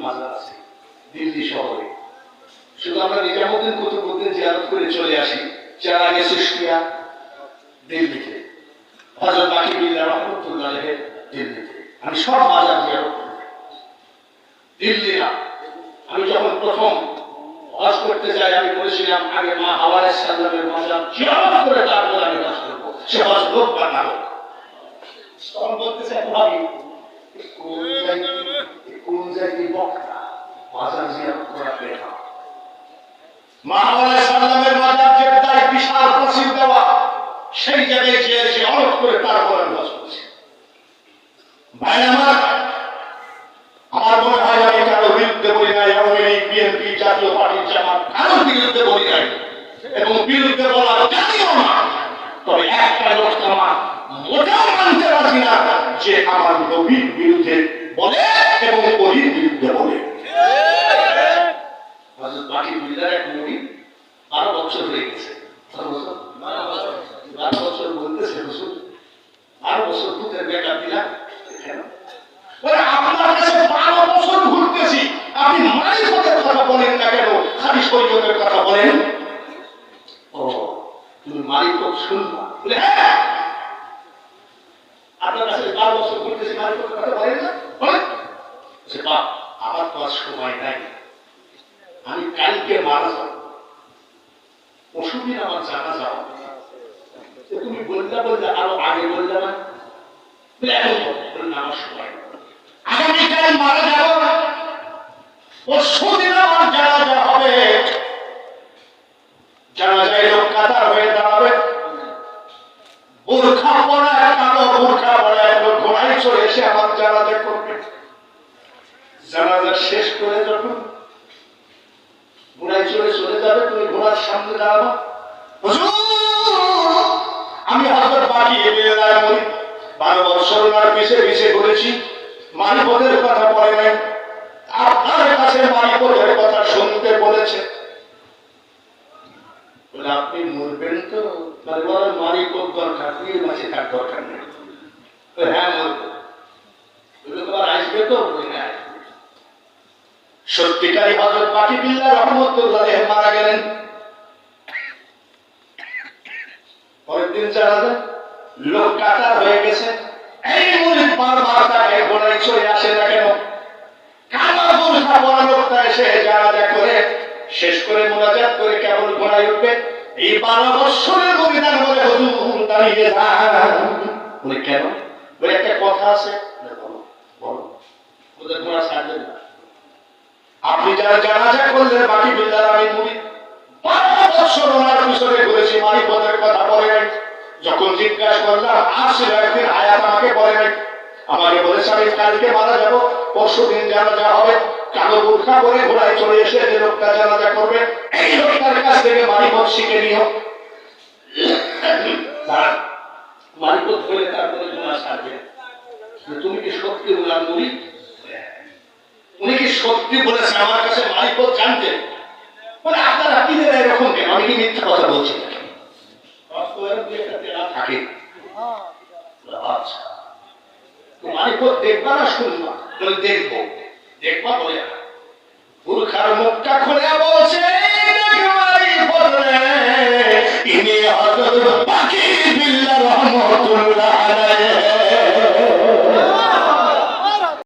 মাজার আছে দিল্লি শহরে। শুধু আমরা নিজামুদ্দিন কুতুবউদ্দিন জিয়ারত করে চলে আসি, যারা আগে সুষ্টিয়া দিল্লিতে, হযরত বাকিবিল্লাহ রহমাতুল্লাহ আলাইহি দিল্লিতে। আমি সব মাজার জিয়ারত করি দিল্লি না। আমি যখন প্রথম হজ করতে যাই আমি বলেছিলাম আগে মা হাওয়া আলাইহিস সালামের মাজার জিয়ারত করে তারপর আমি হজ করব। সে হজ লোক বানালো। তখন বলতেছে ভাবি কোন জায়গায় বক্তা মাজার জিয়ারত করা বেটা। মা হাওয়া আলাইহিস সালামের মাজার জেদ্দায় বিশাল প্রাচীর দেওয়া, সেই জায়গায় যে সে হজ করে তারপর আমি হজ করছি। ভাই আমার মনে হয় আমি কারো বিরুদ্ধে বলি নাই, আওয়ামী লীগ, বিএনপি, জাতীয় পার্টি, জামাত কারোর বিরুদ্ধে বলি নাই এবং বিরুদ্ধে বলা জানিও না। তবে একটা লোক আমার মোটেও মানতে রাজি না যে আমার নবীর বিরুদ্ধে বলে এবং অলির বিরুদ্ধে বলে। হযরত বাকিবিল্লাহর এক নবী 12 বছর হয়ে গেছে। 12 বছর বলতেছে হুজুর 12 বছর দুধের বেটা দিলা কেন? আপনার কাছে 12 বছর ঘুরতেছি, আপনি মারিফতের কথা বলেন না কেন, খালি শরীয়তের কথা বলেন? ও তুমি মারিফত শুনবা বলে হ্যাঁ, আপনার কাছে 12 বছর ঘুরতেছি, মারিফতের কথা বলেন না বলেন? সে বাপ আমার তো আর সময় নাই, আমি কালকে মারা যাব, পরশুদিন আমার জানা যাও। তুমি বললে আরো আগে বললে না এখন বললে আমার সময়, আগামীকাল মারা যাব, পরশুদিন আমার জানাজা হবে। জানাজায় লোক কাতার হয়ে দাঁড়াবে, বোরখা পরা কালো বোরখা পরা এক লোক ঘোড়ায় চড়ে এসে আমার জানাজা করবে। জানাজা শেষ করে যখন ঘোড়ায় চড়ে চলে যাবে, তুমি ঘোড়ার সামনে দাঁড়াবো, আমি হযরত বাকিবিল্লাহ মুরিদ 12 বছর ওনার পিছে পিছে ঘুরেছি, মারিফতের কথা বলে নাই, আপনার কাছে মারিফতের কথা শুনতে বলেছে। বলে আপনি মরবেন তো? তাহলে বলেন মারিফত দরকার, তুই মাঝে তার দরকার নেই। হ্যাঁ মরবো। তোমার আসবে তো? হ্যাঁ। সত্যিকারী হযরত বাকিবিল্লাহ রহমাতুল্লাহ আলাইহি মারা গেলেন। পরের দিন জানাজা, লোক কাতার হয়ে গেছে। এই মুরিদ বারবার তাকে ঘোড়ায় চড়ে আসে না কেন? কালো বোরখা পরা লোকটা এসে জানাজা করে শেষ করে মুনাজাত করে কেবল ঘোড়ায় উঠবে। এই 12 বছরের বলিদান বলে হুজুর দাঁড়িয়ে যান। বলে কেন? বলে একটা কথা আছে। বলো বলো। ওদের ঘোড়া ছাড়বে না। আপনি যারা জানাজা করলেন বাকিবিল্লাহর আমি মুরিদ 12 বছর ওনার পিছনে ঘুরেছি, মারিফতের কথা বলে নাই। যখন জিজ্ঞাসা করলাম আসছিল একদিন হায়াত আমাকে বলে নাই, আমাকে বলেছে আমি কালকে মারা যাব, পরশুদিন জানাজা হবে। কালো বোরখা পরে ঘোড়ায় চলে এসে যে লোকটা জানাজা করবে এই লোকটার কাছ থেকে মারিফত শিখে নিও। মারিফত বলে তারপরে ঘোড়া ছাড়বে। তুমি কি সত্যি বললাম মুরিদ? উনি কি সত্যি বলেছে আমার কাছে মারিফত জানতে? বলে আপনারা কি দেন এরকম কেন? আমি কি মিথ্যা কথা বলছি? থাকে আচ্ছা মারিফত দেখবা না শুনবা? বলে দেখবো। দেখবা বলে বোরখার মুখটা খুলে বলছে মারিফত ইনি হযরত বাকিবিল্লাহ রহমাতুল্লাহ আলাইহি।